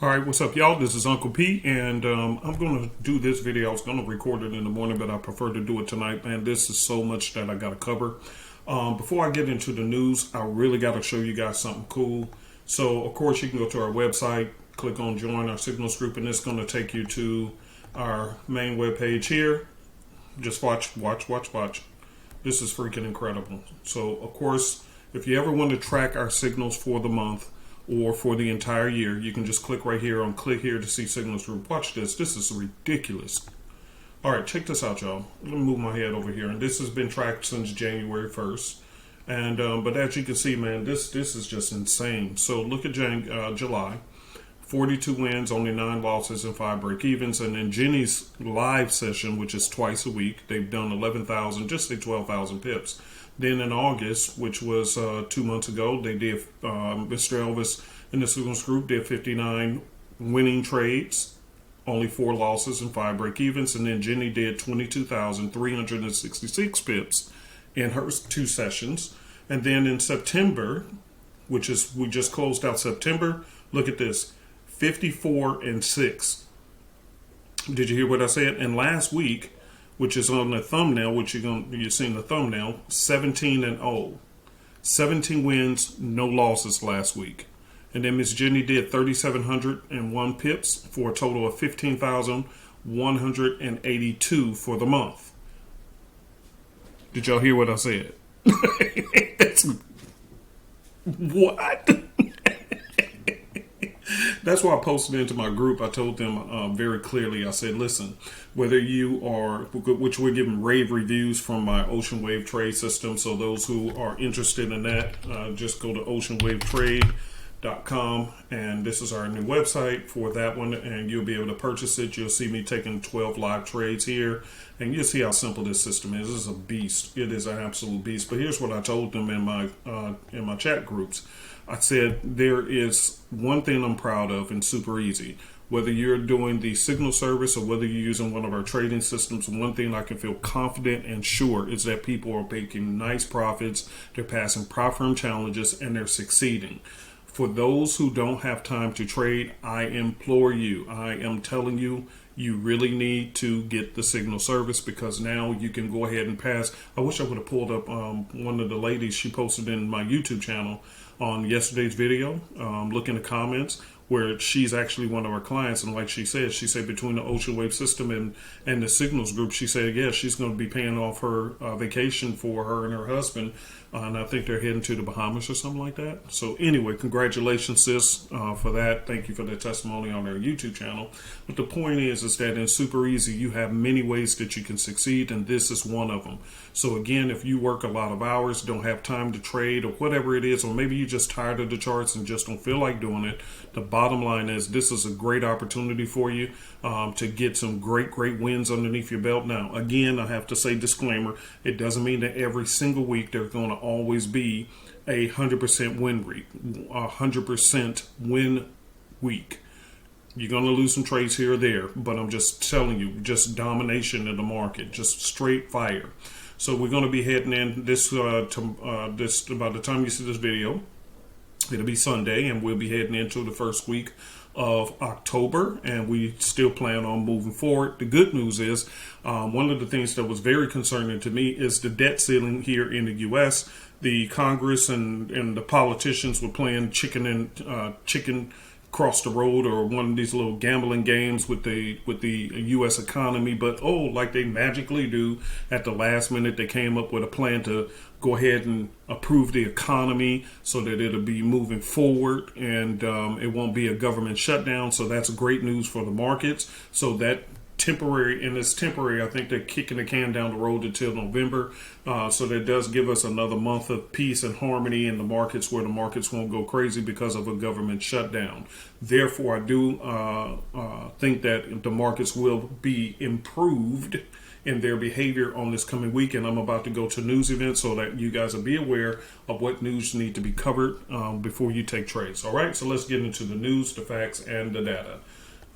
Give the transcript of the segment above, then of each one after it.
All right, what's up, y'all? This is Uncle P, and I'm going to do this video. I was going to record it in the morning, but I prefer to do it tonight. Man, this is so much that I got to cover. Before I get into the news, I really got to show you guys something cool. So, of course, you can go to our website, click on Join Our Signals Group, and it's going to take you to our main webpage here. Just watch. This is freaking incredible. So, of course, if you ever want to track our signals for the month, or for the entire year, you can just click right here on click here to see signals group. Watch this. This is ridiculous. All right, check this out, y'all. Let me move my head over here. And this has been tracked since January 1st. And but as you can see, man, this is just insane. So look at July. 42 wins, only 9 losses, and 5 break-evens. And in Jenny's live session, which is twice a week, they've done 11,000, just say 12,000 pips. Then in August, which was 2 months ago, they did, Mr. Elvis in the Signals Group did 59 winning trades, only 4 losses and 5 break-evens. And then Jenny did 22,366 pips in her 2 sessions. And then in September, which is, we just closed out September, look at this. 54 and 6. Did you hear what I said? And last week, which is on the thumbnail, which you're seeing the thumbnail, 17 and 0. 17 wins, no losses last week. And then Miss Jenny did 3,701 pips for a total of 15,182 for the month. Did y'all hear what I said? That's what? That's why I posted into my group. I told them very clearly. I said, listen, whether you are, which we're giving rave reviews from my Ocean Wave Trade system. So those who are interested in that, just go to oceanwavetrade.com. And this is our new website for that one. And you'll be able to purchase it. You'll see me taking 12 live trades here. And you'll see how simple this system is. This is a beast. It is an absolute beast. But here's what I told them in my chat groups. I said, there is one thing I'm proud of and super easy. Whether you're doing the signal service or whether you're using one of our trading systems, one thing I can feel confident and sure is that people are making nice profits, they're passing profit challenges, and they're succeeding. For those who don't have time to trade, I implore you, I am telling you, you really need to get the signal service because now you can go ahead and pass. I wish I would have pulled up one of the ladies she posted in my YouTube channel on yesterday's video. Look in the comments where she's actually one of our clients, and like she said between the Ocean Wave system and the Signals Group, she said, yeah, she's going to be paying off her vacation for her and her husband, and I think they're heading to the Bahamas or something like that. So anyway, congratulations, sis, for that. Thank you for the testimony on our YouTube channel. But the point is that in Super Easy, you have many ways that you can succeed, and this is one of them. So again, if you work a lot of hours, don't have time to trade or whatever it is, or maybe you're just tired of the charts and just don't feel like doing it, the bottom line is this is a great opportunity for you to get some great wins underneath your belt. Now, again, I have to say disclaimer, it doesn't mean that every single week there's going to always be a 100% win rate, 100% win week. You're going to lose some trades here or there, but I'm just telling you, just domination in the market, just straight fire. So we're going to be heading in this by the time you see this video, it'll be Sunday, and we'll be heading into the first week of October, and we still plan on moving forward. The good news is, one of the things that was very concerning to me is the debt ceiling here in the U.S. The Congress and the politicians were playing chicken across the road, or one of these little gambling games with the U.S. economy. But like they magically do, at the last minute they came up with a plan to go ahead and approve the economy so that it'll be moving forward, and it won't be a government shutdown. So that's great news for the markets. So that temporary, and it's temporary. I think they're kicking the can down the road until November. So that does give us another month of peace and harmony in the markets, where the markets won't go crazy because of a government shutdown. Therefore, I do think that the markets will be improved in their behavior on this coming week. And I'm about to go to news events so that you guys will be aware of what news need to be covered before you take trades. All right, so let's get into the news, the facts, and the data.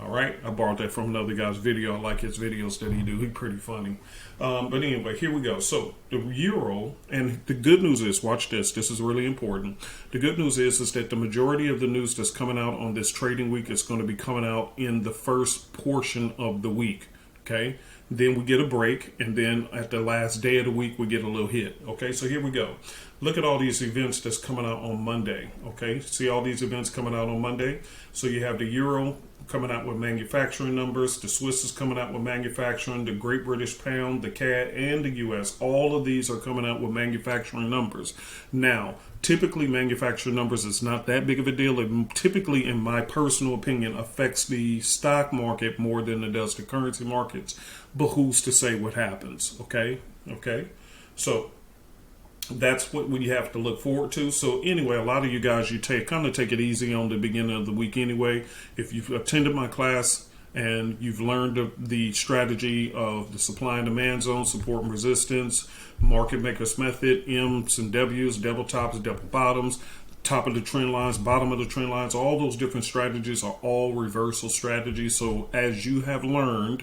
All right, I borrowed that from another guy's video. I like his videos that he do. He's pretty funny. But anyway, here we go. So the euro, and the good news is, watch this. This is really important. The good news is that the majority of the news that's coming out on this trading week is going to be coming out in the first portion of the week. Okay, then we get a break, and then at the last day of the week we get a little hit. Okay, so here we go. Look at all these events that's coming out on Monday. Okay, see all these events coming out on Monday. So you have the euro coming out with manufacturing numbers, the Swiss is coming out with manufacturing, the Great British Pound, the CAD, and the US. All of these are coming out with manufacturing numbers. Now, typically manufacturing numbers is not that big of a deal. It typically, in my personal opinion, affects the stock market more than it does the currency markets. But who's to say what happens? Okay. So that's what we have to look forward to. So anyway, a lot of you guys, you kind of take it easy on the beginning of the week anyway. If you've attended my class and you've learned the strategy of the supply and demand zone, support and resistance, market makers method, M's and W's, double tops, double bottoms, top of the trend lines, bottom of the trend lines, all those different strategies are all reversal strategies. So as you have learned,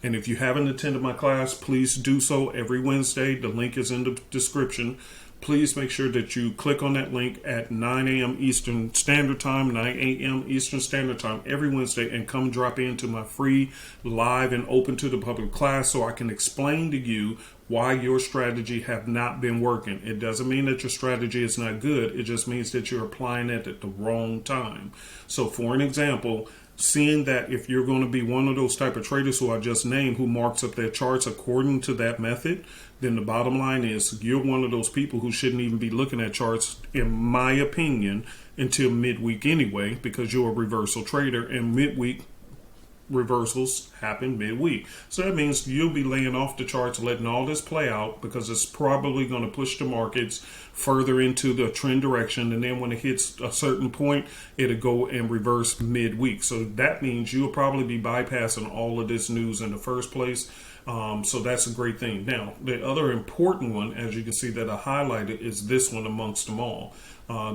and if you haven't attended my class, please do so every Wednesday. The link is in the description. Please make sure that you click on that link at 9 a.m. Eastern Standard Time, 9 a.m. Eastern Standard Time every Wednesday, and come drop into my free, live, and open to the public class so I can explain to you why your strategy have not been working. It doesn't mean that your strategy is not good. It just means that you're applying it at the wrong time. So for an example, seeing that if you're going to be one of those type of traders who I just named, who marks up their charts according to that method, then the bottom line is you're one of those people who shouldn't even be looking at charts, in my opinion, until midweek anyway, because you're a reversal trader, and midweek reversals happen midweek. So that means you'll be laying off the charts, letting all this play out, because it's probably going to push the markets further into the trend direction. And then when it hits a certain point, it'll go and reverse midweek. So that means you'll probably be bypassing all of this news in the first place. So that's a great thing. Now, the other important one, as you can see that I highlighted, is this one amongst them all.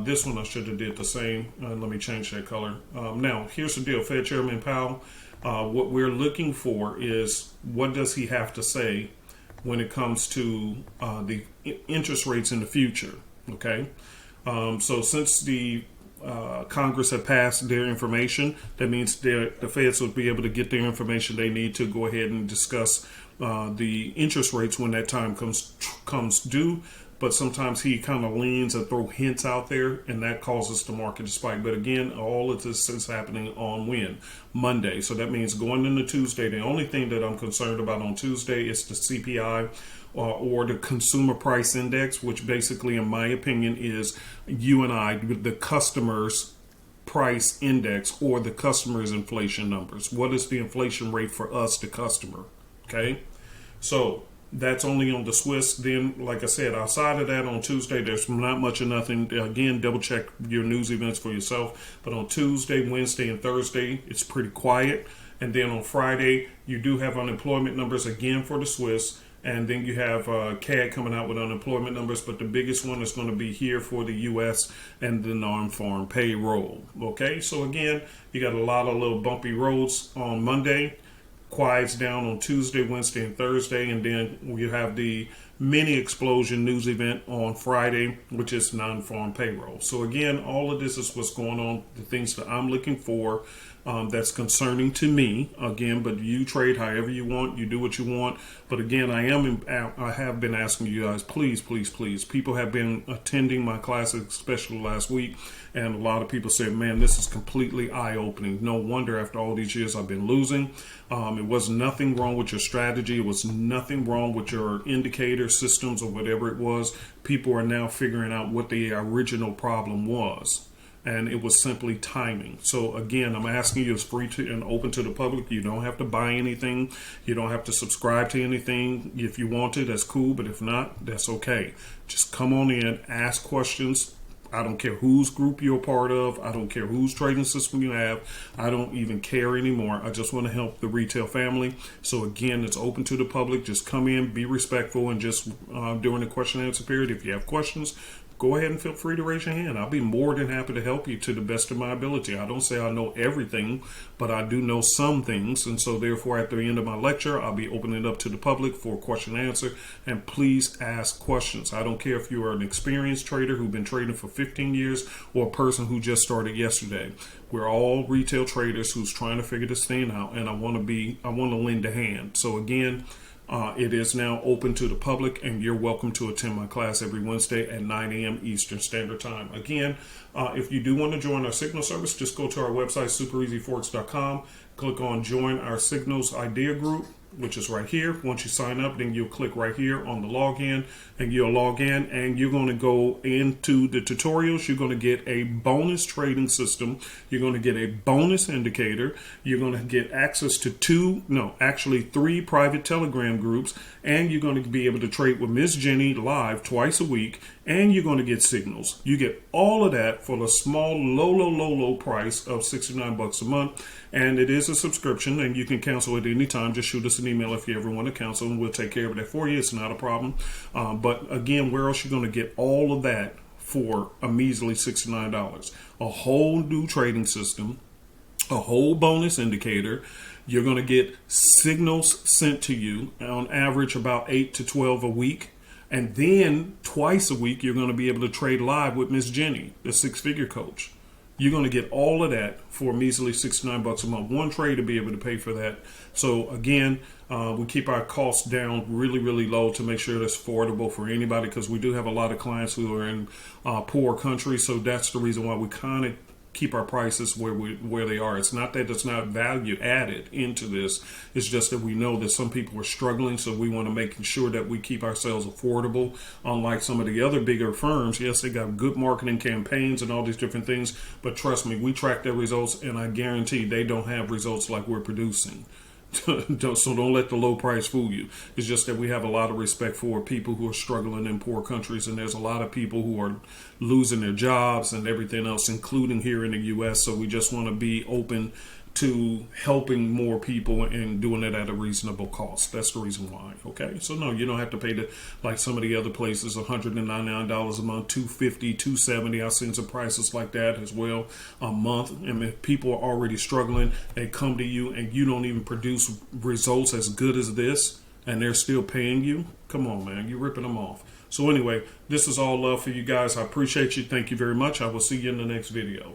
This one I should have did the same. Let me change that color. Now, here's the deal. Fed Chairman Powell, what we're looking for is, what does he have to say when it comes to the interest rates in the future? Okay. So since the Congress have passed their information, that means the Feds will be able to get their information they need to go ahead and discuss the interest rates when that time comes due. But sometimes he kind of leans and throw hints out there, and that causes the market to spike. But again, all of this is happening on when? Monday. So that means going into Tuesday, the only thing that I'm concerned about on Tuesday is the CPI or the Consumer Price Index, which basically, in my opinion, is the customer's price index, or the customer's inflation numbers. What is the inflation rate for us, the customer? Okay, so that's only on the Swiss. Then, like I said, outside of that, on Tuesday, there's not much of nothing. Again, double check your news events for yourself. But on Tuesday, Wednesday, and Thursday, it's pretty quiet. And then on Friday, you do have unemployment numbers again for the Swiss. And then you have CAD coming out with unemployment numbers. But the biggest one is going to be here for the U.S. and the non-farm payroll. Okay, so again, you got a lot of little bumpy roads on Monday. Quiets down on Tuesday, Wednesday, and Thursday, and then we have the mini explosion news event on Friday, which is non-farm payroll. So again, all of this is what's going on, the things that I'm looking for that's concerning to me. Again, but you trade however you want, you do what you want. But again, I have been asking you guys, please. People have been attending my classes, especially last week, and a lot of people said, man, this is completely eye-opening. No wonder after all these years I've been losing. It was nothing wrong with your strategy. It was nothing wrong with your indicator systems or whatever it was. People are now figuring out what the original problem was. And it was simply timing. So again, I'm asking you, it's free to and open to the public. You don't have to buy anything. You don't have to subscribe to anything. If you want to, that's cool. But if not, that's okay. Just come on in, ask questions. I don't care whose group you're a part of. I don't care whose trading system you have. I don't even care anymore. I just want to help the retail family. So again, it's open to the public. Just come in, be respectful, and just during the question and answer period, if you have questions, go ahead and feel free to raise your hand. I'll be more than happy to help you to the best of my ability. I don't say I know everything, but I do know some things. And so therefore, at the end of my lecture, I'll be opening it up to the public for question and answer. And please ask questions. I don't care if you are an experienced trader who's been trading for 15 years or a person who just started yesterday. We're all retail traders who's trying to figure this thing out, and I want to lend a hand. So again, it is now open to the public, and you're welcome to attend my class every Wednesday at 9 a.m. Eastern Standard Time. Again, if you do want to join our Signal service, just go to our website, superezforex.com, click on Join Our Signals Idea Group, which is right here. Once you sign up, then you'll click right here on the login, and you'll log in, and you're going to go into the tutorials. You're going to get a bonus trading system. You're going to get a bonus indicator. You're going to get access to three private Telegram groups, and you're going to be able to trade with Miss Jenny live twice a week, and you're going to get signals. You get all of that for the small, low price of $69 a month, and it is a subscription, and you can cancel at any time. Just shoot us an email if you ever want to cancel, and we'll take care of that for you. It's not a problem. But again, where else are you going to get all of that for a measly $69? A whole new trading system, a whole bonus indicator. You're going to get signals sent to you on average about 8 to 12 a week. And then twice a week, you're going to be able to trade live with Miss Jenny, the six-figure coach. You're going to get all of that for a measly $69 a month. One trade to be able to pay for that. So again, we keep our costs down really low to make sure that's affordable for anybody, because we do have a lot of clients who are in poor countries. So that's the reason why we kind of keep our prices where they are. It's not that it's not value added into this. It's just that we know that some people are struggling, so we want to make sure that we keep ourselves affordable. Unlike some of the other bigger firms, yes, they got good marketing campaigns and all these different things, but trust me, we track their results, and I guarantee they don't have results like we're producing. So don't let the low price fool you. It's just that we have a lot of respect for people who are struggling in poor countries, and there's a lot of people who are losing their jobs and everything else, including here in the U.S. So we just want to be open to helping more people and doing it at a reasonable cost. That's the reason why. Okay, so no, you don't have to pay like some of the other places, $199 a month, $250, $270. I've seen some prices like that as well a month. And if people are already struggling, they come to you and you don't even produce results as good as this, and they're still paying you. Come on, man, you're ripping them off. So anyway, this is all love for you guys. I appreciate you. Thank you very much. I will see you in the next video.